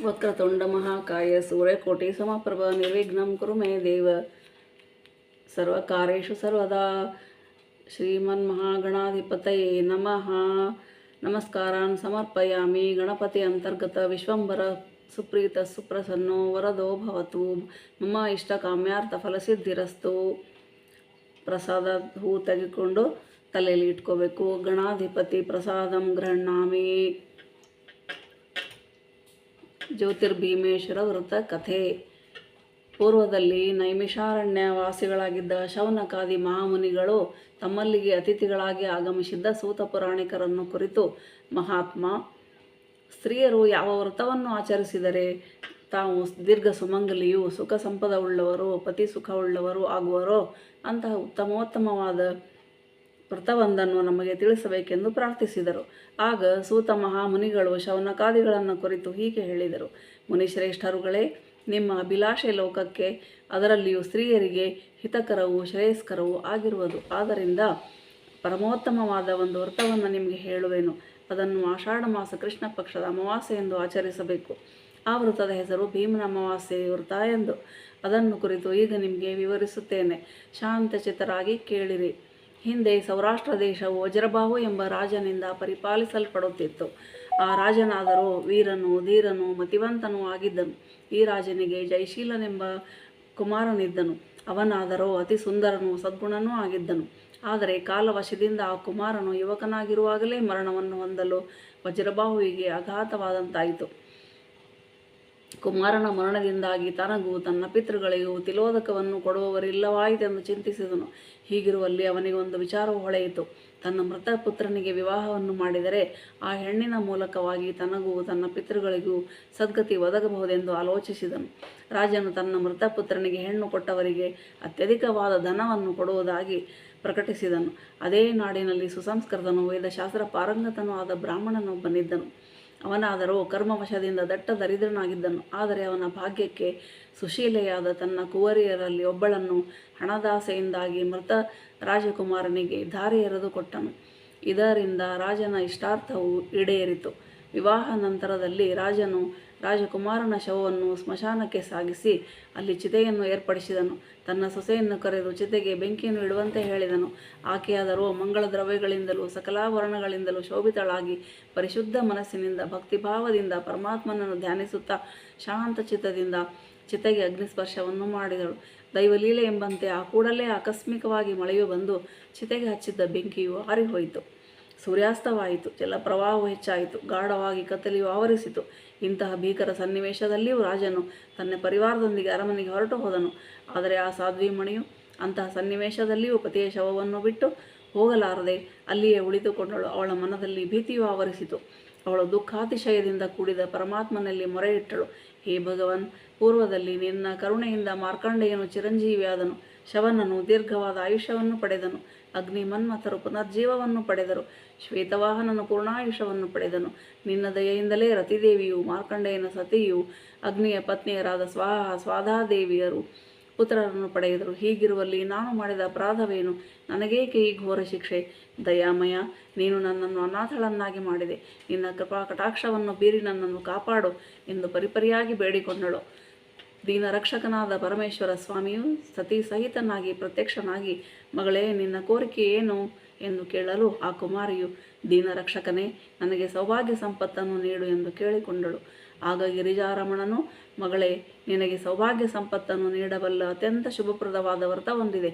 ವಕ್ರತುಂಡ ಮಹಾಕಾಯ ಸೂರ್ಯಕೋಟಿ ಸಮಪ್ರಭ ನಿರ್ವಿಘ್ನಂ ಕುರು ಮೇ ದೇವ ಸರ್ವಕಾರ್ಯೇಷು ಸರ್ವದಾ. ಶ್ರೀಮನ್ಮಹಾಗಣಾಧಿಪತಯೇ ನಮಃ. ನಮಸ್ಕಾರಾನ್ ಸಮರ್ಪಯಾಮಿ. ಗಣಪತಿ ಅಂತರ್ಗತ ವಿಶ್ವಂಬರ ಸುಪ್ರೀತ ಸುಪ್ರಸನ್ನೋ ವರದೋ ಭವತು. ಮಮ ಇಷ್ಟಕಾಮ್ಯಾರ್ಥ ಫಲಸಿದ್ಧಿರಸ್ತು. ಪ್ರಸಾದ ಹೂ ತೆಗೆದುಕೊಂಡು ತಲೆಯಲ್ಲಿ ಇಟ್ಕೋಬೇಕು. ಗಣಾಧಿಪತಿ ಪ್ರಸಾದಂ ಗೃಹಣಾಮಿ. ಜ್ಯೋತಿರ್ಭೀಮೇಶ್ವರ ವೃತ್ತ ಕಥೆ. ಪೂರ್ವದಲ್ಲಿ ನೈಮಿಷಾರಣ್ಯ ವಾಸಿಗಳಾಗಿದ್ದ ಶೌನಕಾದಿ ಮಹಾಮುನಿಗಳು ತಮ್ಮಲ್ಲಿಗೆ ಅತಿಥಿಗಳಾಗಿ ಆಗಮಿಸಿದ್ದ ಸೂತ ಪುರಾಣಿಕರನ್ನು ಕುರಿತು ಮಹಾತ್ಮ, ಸ್ತ್ರೀಯರು ಯಾವ ವ್ರತವನ್ನು ಆಚರಿಸಿದರೆ ತಾವು ದೀರ್ಘ ಸುಮಂಗಲಿಯೂ ಸುಖ ಸಂಪದವುಳ್ಳವರು ಪತಿ ಸುಖವುಳ್ಳವರು ಆಗುವರೋ ಅಂತಹ ಉತ್ತಮೋತ್ತಮವಾದ ವ್ರತವೊಂದನ್ನು ನಮಗೆ ತಿಳಿಸಬೇಕೆಂದು ಪ್ರಾರ್ಥಿಸಿದರು. ಆಗ ಸೂತ ಮಹಾಮುನಿಗಳು ಶೌನಕಾದಿಗಳನ್ನು ಕುರಿತು ಹೀಗೆ ಹೇಳಿದರು. ಮುನಿಶ್ರೇಷ್ಠರುಗಳೇ, ನಿಮ್ಮ ಅಭಿಲಾಷೆ ಲೋಕಕ್ಕೆ, ಅದರಲ್ಲಿಯೂ ಸ್ತ್ರೀಯರಿಗೆ ಹಿತಕರವೂ ಶ್ರೇಯಸ್ಕರವೂ ಆಗಿರುವುದು. ಆದ್ದರಿಂದ ಪರಮೋತ್ತಮವಾದ ಒಂದು ವ್ರತವನ್ನು ನಿಮಗೆ ಹೇಳುವೆನು. ಅದನ್ನು ಆಷಾಢ ಮಾಸ ಕೃಷ್ಣ ಪಕ್ಷದ ಅಮಾವಾಸ್ಯೆ ಎಂದು ಆಚರಿಸಬೇಕು. ಆ ವ್ರತದ ಹೆಸರು ಭೀಮನ ಅಮಾವಾಸ್ಯೆ ವ್ರತ ಎಂದು. ಅದನ್ನು ಕುರಿತು ಈಗ ನಿಮಗೆ ವಿವರಿಸುತ್ತೇನೆ. ಶಾಂತಚಿತ್ತರಾಗಿ ಕೇಳಿರಿ. ಹಿಂದೆ ಸೌರಾಷ್ಟ್ರ ದೇಶವು ವಜ್ರಬಾಹು ಎಂಬ ರಾಜನಿಂದ ಪರಿಪಾಲಿಸಲ್ಪಡುತ್ತಿತ್ತು. ಆ ರಾಜನಾದರೂ ವೀರನೂ ಧೀರನೂ ಮತಿವಂತನೂ ಆಗಿದ್ದನು. ಈ ರಾಜನಿಗೆ ಜಯಶೀಲನೆಂಬ ಕುಮಾರನಿದ್ದನು. ಅವನಾದರೂ ಅತಿ ಸುಂದರನೂ ಸದ್ಗುಣನೂ ಆಗಿದ್ದನು. ಆದರೆ ಕಾಲವಶದಿಂದ ಆ ಕುಮಾರನು ಯುವಕನಾಗಿರುವಾಗಲೇ ಮರಣವನ್ನು ಹೊಂದಲು ವಜ್ರಬಾಹುವಿಗೆ ಆಘಾತವಾದಂತಾಯಿತು. ಕುಮಾರನ ಮರಣದಿಂದಾಗಿ ತನಗೂ ತನ್ನ ಪಿತೃಗಳಿಗೂ ತಿಲೋದಕವನ್ನು ಕೊಡುವವರಿಲ್ಲವಾಯಿತೆಂದು ಚಿಂತಿಸಿದನು. ಹೀಗಿರುವಲ್ಲಿ ಅವನಿಗೆ ಒಂದು ವಿಚಾರವು ಹೊಳೆಯಿತು. ತನ್ನ ಮೃತ ಪುತ್ರನಿಗೆ ವಿವಾಹವನ್ನು ಮಾಡಿದರೆ ಆ ಹೆಣ್ಣಿನ ಮೂಲಕವಾಗಿ ತನಗೂ ತನ್ನ ಪಿತೃಗಳಿಗೂ ಸದ್ಗತಿ ಒದಗಬಹುದೆಂದು ಆಲೋಚಿಸಿದನು. ರಾಜನು ತನ್ನ ಮೃತ ಪುತ್ರನಿಗೆ ಹೆಣ್ಣು ಕೊಟ್ಟವರಿಗೆ ಅತ್ಯಧಿಕವಾದ ಧನವನ್ನು ಕೊಡುವುದಾಗಿ ಪ್ರಕಟಿಸಿದನು. ಅದೇ ನಾಡಿನಲ್ಲಿ ಸುಸಂಸ್ಕೃತನೂ ವೇದಶಾಸ್ತ್ರ ಪಾರಂಗತನೂ ಆದ ಬ್ರಾಹ್ಮಣನೊಬ್ಬನಿದ್ದನು. ಅವನಾದರೂ ಕರ್ಮವಶದಿಂದ ದಟ್ಟ ದರಿದ್ರನಾಗಿದ್ದನು. ಆದರೆ ಅವನ ಭಾಗ್ಯಕ್ಕೆ ಸುಶೀಲೆಯಾದ ತನ್ನ ಕುವರಿಯರಲ್ಲಿ ಒಬ್ಬಳನ್ನು ಹಣದಾಸೆಯಿಂದಾಗಿ ಮೃತ ರಾಜಕುಮಾರನಿಗೆ ಧಾರೆ ಎರೆದು ಕೊಟ್ಟನು. ಇದರಿಂದ ರಾಜನ ಇಷ್ಟಾರ್ಥವು ಈಡೇರಿತು. ವಿವಾಹ ನಂತರದಲ್ಲಿ ರಾಜನು ರಾಜಕುಮಾರನ ಶವವನ್ನು ಸ್ಮಶಾನಕ್ಕೆ ಸಾಗಿಸಿ ಅಲ್ಲಿ ಚಿತೆಯನ್ನು ಏರ್ಪಡಿಸಿದನು. ತನ್ನ ಸೊಸೆಯನ್ನು ಕರೆದು ಚಿತೆಗೆ ಬೆಂಕಿಯನ್ನು ಇಡುವಂತೆ ಹೇಳಿದನು. ಆಕೆಯಾದರೂ ಮಂಗಳ ದ್ರವ್ಯಗಳಿಂದಲೂ ಸಕಲಾಭರಣಗಳಿಂದಲೂ ಶೋಭಿತಳಾಗಿ ಪರಿಶುದ್ಧ ಮನಸ್ಸಿನಿಂದ ಭಕ್ತಿಭಾವದಿಂದ ಪರಮಾತ್ಮನನ್ನು ಧ್ಯಾನಿಸುತ್ತಾ ಶಾಂತ ಚಿತ್ತದಿಂದ ಚಿತೆಗೆ ಅಗ್ನಿಸ್ಪರ್ಶವನ್ನು ಮಾಡಿದಳು. ದೈವಲೀಲೆ ಎಂಬಂತೆ ಆ ಕೂಡಲೇ ಆಕಸ್ಮಿಕವಾಗಿ ಮಳೆಯು ಬಂದು ಚಿತೆಗೆ ಹಚ್ಚಿದ್ದ ಬೆಂಕಿಯು ಆರಿಹೋಯಿತು. ಸೂರ್ಯಾಸ್ತವಾಯಿತು. ಜಲಪ್ರವಾಹವು ಹೆಚ್ಚಾಯಿತು. ಗಾಢವಾಗಿ ಕತ್ತಲೆಯು ಆವರಿಸಿತು. ಇಂತಹ ಭೀಕರ ಸನ್ನಿವೇಶದಲ್ಲಿಯೂ ರಾಜನು ತನ್ನ ಪರಿವಾರದೊಂದಿಗೆ ಅರಮನೆಗೆ ಹೊರಟು ಹೋದನು. ಆದರೆ ಆ ಸಾಧ್ವಿಮಣಿಯು ಅಂತಹ ಸನ್ನಿವೇಶದಲ್ಲಿಯೂ ಪತಿಯ ಶವವನ್ನು ಬಿಟ್ಟು ಹೋಗಲಾರದೆ ಅಲ್ಲಿಯೇ ಉಳಿದುಕೊಂಡಳು. ಅವಳ ಮನದಲ್ಲಿ ಭೀತಿಯು ಆವರಿಸಿತು. ಅವಳು ದುಃಖಾತಿಶಯದಿಂದ ಕೂಡಿದ ಪರಮಾತ್ಮನಲ್ಲಿ ಮೊರೆಯಿಟ್ಟಳು. ಹೇ ಭಗವನ್, ಪೂರ್ವದಲ್ಲಿ ನಿನ್ನ ಕರುಣೆಯಿಂದ ಮಾರ್ಕಂಡೇಯನು ಚಿರಂಜೀವಿಯಾದನು. ಶವನನು ದೀರ್ಘವಾದ ಆಯುಷ್ಯವನ್ನು ಪಡೆದನು. ಅಗ್ನಿ ಮನ್ಮಥರು ಪುನರ್ಜೀವವನ್ನು ಪಡೆದರು. ಶ್ವೇತವಾಹನನು ಪೂರ್ಣಾಯುಷ್ಯವನ್ನು ಪಡೆದನು. ನಿನ್ನ ದಯೆಯಿಂದಲೇ ರತಿದೇವಿಯು ಮಾರ್ಕಂಡೇಯನ ಸತಿಯು ಅಗ್ನಿಯ ಪತ್ನಿಯರಾದ ಸ್ವಾಹ ಸ್ವಾಧಾದೇವಿಯರು ಪುತ್ರರನ್ನು ಪಡೆದರು. ಹೀಗಿರುವಲ್ಲಿ ನಾನು ಮಾಡಿದ ಅಪರಾಧವೇನು? ನನಗೇಕೆ ಈ ಘೋರ ಶಿಕ್ಷೆ? ದಯಾಮಯ, ನೀನು ನನ್ನನ್ನು ಅನಾಥಳನ್ನಾಗಿ ಮಾಡಿದೆ. ನಿನ್ನ ಕೃಪಾ ಕಟಾಕ್ಷವನ್ನು ಬೀರಿ ನನ್ನನ್ನು ಕಾಪಾಡು ಎಂದು ಪರಿಪರಿಯಾಗಿ ಬೇಡಿಕೊಂಡಳು. ದೀನರಕ್ಷಕನಾದ ಪರಮೇಶ್ವರ ಸ್ವಾಮಿಯು ಸತಿ ಸಹಿತನಾಗಿ ಪ್ರತ್ಯಕ್ಷನಾಗಿ, ಮಗಳೇ, ನಿನ್ನ ಕೋರಿಕೆ ಏನು ಎಂದು ಕೇಳಲು ಆ ಕುಮಾರಿಯು, ದೀನರಕ್ಷಕನೇ, ನನಗೆ ಸೌಭಾಗ್ಯ ಸಂಪತ್ತನ್ನು ನೀಡು ಎಂದು ಕೇಳಿಕೊಂಡಳು. ಆಗ ಗಿರಿಜಾರಮಣನು, ಮಗಳೇ, ನಿನಗೆ ಸೌಭಾಗ್ಯ ಸಂಪತ್ತನ್ನು ನೀಡಬಲ್ಲ ಅತ್ಯಂತ ಶುಭಪ್ರದವಾದ ವ್ರತವೊಂದಿದೆ.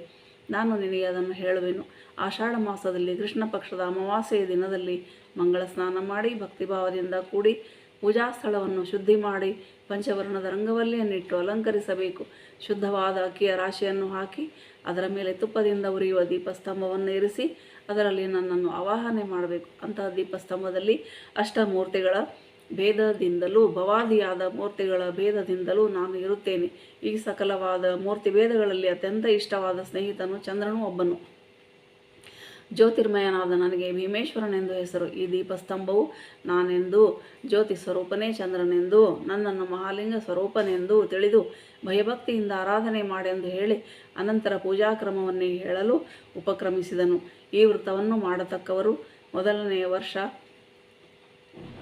ನಾನು ನಿನಗೆ ಅದನ್ನು ಹೇಳುವೆನು. ಆಷಾಢ ಮಾಸದಲ್ಲಿ ಕೃಷ್ಣ ಪಕ್ಷದ ಅಮಾವಾಸ್ಯೆಯ ದಿನದಲ್ಲಿ ಮಂಗಳ ಸ್ನಾನ ಮಾಡಿ ಭಕ್ತಿಭಾವದಿಂದ ಕೂಡಿ ಪೂಜಾ ಸ್ಥಳವನ್ನು ಶುದ್ಧಿ ಮಾಡಿ ಪಂಚವರ್ಣದ ರಂಗವಲ್ಲಿಯನ್ನಿಟ್ಟು ಅಲಂಕರಿಸಬೇಕು. ಶುದ್ಧವಾದ ಅಕ್ಕಿಯ ರಾಶಿಯನ್ನು ಹಾಕಿ ಅದರ ಮೇಲೆ ತುಪ್ಪದಿಂದ ಉರಿಯುವ ದೀಪಸ್ತಂಭವನ್ನು ಇರಿಸಿ ಅದರಲ್ಲಿ ನನ್ನನ್ನು ಆವಾಹನೆ ಮಾಡಬೇಕು. ಅಂತಹ ದೀಪಸ್ತಂಭದಲ್ಲಿ ಅಷ್ಟಮೂರ್ತಿಗಳ ಭೇದದಿಂದಲೂ ಭವಾದಿಯಾದ ಮೂರ್ತಿಗಳ ಭೇದದಿಂದಲೂ ನಾನು ಇರುತ್ತೇನೆ. ಈ ಸಕಲವಾದ ಮೂರ್ತಿ ಭೇದಗಳಲ್ಲಿ ಅತ್ಯಂತ ಇಷ್ಟವಾದ ಸ್ನೇಹಿತನು ಚಂದ್ರನು ಒಬ್ಬನು. ಜ್ಯೋತಿರ್ಮಯನಾದ ನನಗೆ ಭೀಮೇಶ್ವರನೆಂದು ಹೆಸರು. ಈ ದೀಪಸ್ತಂಭವು ನಾನೆಂದು, ಜ್ಯೋತಿ ಸ್ವರೂಪನೇ ಚಂದ್ರನೆಂದು, ನನ್ನನ್ನು ಮಹಾಲಿಂಗ ಸ್ವರೂಪನೆಂದು ತಿಳಿದು ಭಯಭಕ್ತಿಯಿಂದ ಆರಾಧನೆ ಮಾಡೆಂದು ಹೇಳಿ ಅನಂತರ ಪೂಜಾಕ್ರಮವನ್ನೇ ಹೇಳಲು ಉಪಕ್ರಮಿಸಿದನು. ಈ ವೃತ್ತವನ್ನು ಮಾಡತಕ್ಕವರು ಮೊದಲನೆಯ ವರ್ಷ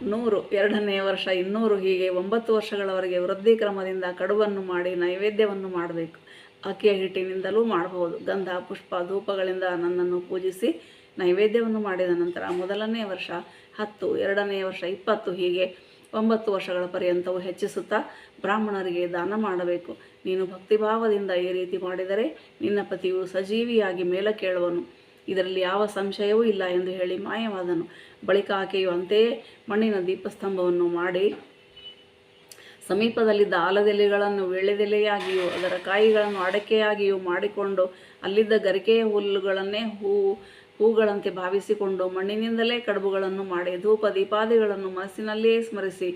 100, 2ನೇ ವರ್ಷ 200, ಹೀಗೆ 9 ವರ್ಷಗಳವರೆಗೆ ವೃದ್ಧಿ ಕ್ರಮದಿಂದ ಕಡುಬನ್ನು ಮಾಡಿ ನೈವೇದ್ಯವನ್ನು ಮಾಡಬೇಕು. ಅಕ್ಕಿಯ ಹಿಟ್ಟಿನಿಂದಲೂ ಮಾಡಬಹುದು. ಗಂಧ, ಪುಷ್ಪ, ಧೂಪಗಳಿಂದ ನನ್ನನ್ನು ಪೂಜಿಸಿ ನೈವೇದ್ಯವನ್ನು ಮಾಡಿದ ನಂತರ 1ನೇ ವರ್ಷ 10, 2ನೇ ವರ್ಷ 20, ಹೀಗೆ 9 ವರ್ಷಗಳ ಪರ್ಯಂತವೂ ಹೆಚ್ಚಿಸುತ್ತಾ ಬ್ರಾಹ್ಮಣರಿಗೆ ದಾನ ಮಾಡಬೇಕು. ನೀನು ಭಕ್ತಿಭಾವದಿಂದ ಈ ರೀತಿ ಮಾಡಿದರೆ ನಿನ್ನ ಪತಿಯು ಸಜೀವಿಯಾಗಿ ಮೇಲಕ್ಕೇಳುವನು, ಇದರಲ್ಲಿ ಯಾವ ಸಂಶಯವೂ ಇಲ್ಲ ಎಂದು ಹೇಳಿ ಮಾಯವಾದನು. ಬಳಿಕ ಆಕೆಯು ಅಂತೆಯೇ ಮಣ್ಣಿನ ದೀಪಸ್ತಂಭವನ್ನು ಮಾಡಿ ಸಮೀಪದಲ್ಲಿದ್ದ ಆಲದೆಲೆಗಳನ್ನು ವೀಳ್ಯದೆಲೆಯಾಗಿಯೂ ಅದರ ಕಾಯಿಗಳನ್ನು ಅಡಕೆಯಾಗಿಯೂ ಮಾಡಿಕೊಂಡು ಅಲ್ಲಿದ್ದ ಗರಿಕೆಯ ಹುಲ್ಲುಗಳನ್ನೇ ಹೂಗಳಂತೆ ಭಾವಿಸಿಕೊಂಡು ಮಣ್ಣಿನಿಂದಲೇ ಕಡುಬುಗಳನ್ನು ಮಾಡಿ ಧೂಪ ದೀಪಾದಿಗಳನ್ನು ಮನಸ್ಸಿನಲ್ಲಿಯೇ ಸ್ಮರಿಸಿ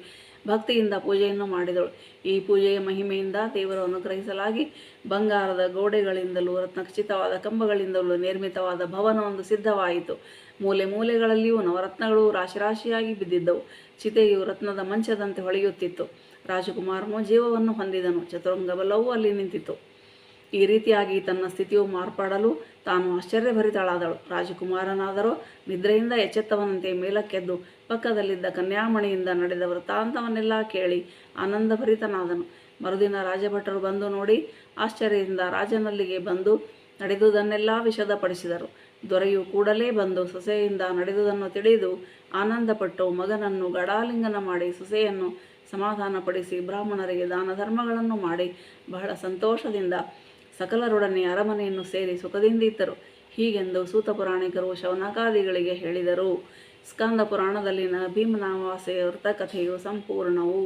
ಭಕ್ತಿಯಿಂದ ಪೂಜೆಯನ್ನು ಮಾಡಿದಳು. ಈ ಪೂಜೆಯ ಮಹಿಮೆಯಿಂದ ದೇವರು ಅನುಗ್ರಹಿಸಲಾಗಿ ಬಂಗಾರದ ಗೋಡೆಗಳಿಂದಲೂ ರತ್ನಖಚಿತವಾದ ಕಂಬಗಳಿಂದಲೂ ನಿರ್ಮಿತವಾದ ಭವನವೊಂದು ಸಿದ್ಧವಾಯಿತು. ಮೂಲೆ ಮೂಲೆಗಳಲ್ಲಿಯೂ ನವರತ್ನಗಳು ರಾಶಿರಾಶಿಯಾಗಿ ಬಿದ್ದಿದ್ದವು. ಚಿತೆಯು ರತ್ನದ ಮಂಚದಂತೆ ಹೊಳೆಯುತ್ತಿತ್ತು. ರಾಜಕುಮಾರನು ಜೀವವನ್ನು ಹೊಂದಿದನು. ಚತುರಂಗ ಬಲವೂ ಅಲ್ಲಿ ನಿಂತಿತು. ಈ ರೀತಿಯಾಗಿ ತನ್ನ ಸ್ಥಿತಿಯು ಮಾರ್ಪಾಡಲು ತಾನು ಆಶ್ಚರ್ಯಭರಿತಳಾದಳು. ರಾಜಕುಮಾರನಾದರೂ ನಿದ್ರೆಯಿಂದ ಎಚ್ಚೆತ್ತವನಂತೆ ಮೇಲಕ್ಕೆದ್ದು ಪಕ್ಕದಲ್ಲಿದ್ದ ಕನ್ಯಾಮಣಿಯಿಂದ ನಡೆದ ವೃತ್ತಾಂತವನ್ನೆಲ್ಲ ಕೇಳಿ ಆನಂದಭರಿತನಾದನು. ಮರುದಿನ ರಾಜಭಟರು ಬಂದು ನೋಡಿ ಆಶ್ಚರ್ಯದಿಂದ ರಾಜನಲ್ಲಿಗೆ ಬಂದು ನಡೆದುದನ್ನೆಲ್ಲ ವಿಷದಪಡಿಸಿದರು. ದೊರೆಯು ಕೂಡಲೇ ಬಂದು ಸೊಸೆಯಿಂದ ನಡೆದುದನ್ನು ತಿಳಿದು ಆನಂದಪಟ್ಟು ಮಗನನ್ನು ಗಡಾಲಿಂಗನ ಮಾಡಿ ಸೊಸೆಯನ್ನು ಸಮಾಧಾನಪಡಿಸಿ ಬ್ರಾಹ್ಮಣರಿಗೆ ದಾನ ಧರ್ಮಗಳನ್ನು ಮಾಡಿ ಬಹಳ ಸಂತೋಷದಿಂದ ಸಕಲರೊಡನೆ ಅರಮನೆಯನ್ನು ಸೇರಿ ಸುಖದಿಂದಿದ್ದರು. ಹೀಗೆಂದು ಸೂತ ಪುರಾಣಿಕರು ಶೌನಕಾದಿಗಳಿಗೆ ಹೇಳಿದರು. ಸ್ಕಂದ ಪುರಾಣದಲ್ಲಿನ ಭೀಮನಾಮಾವಾಸ್ಯೆಯ ವೃತ್ತಕಥೆಯು ಸಂಪೂರ್ಣವು.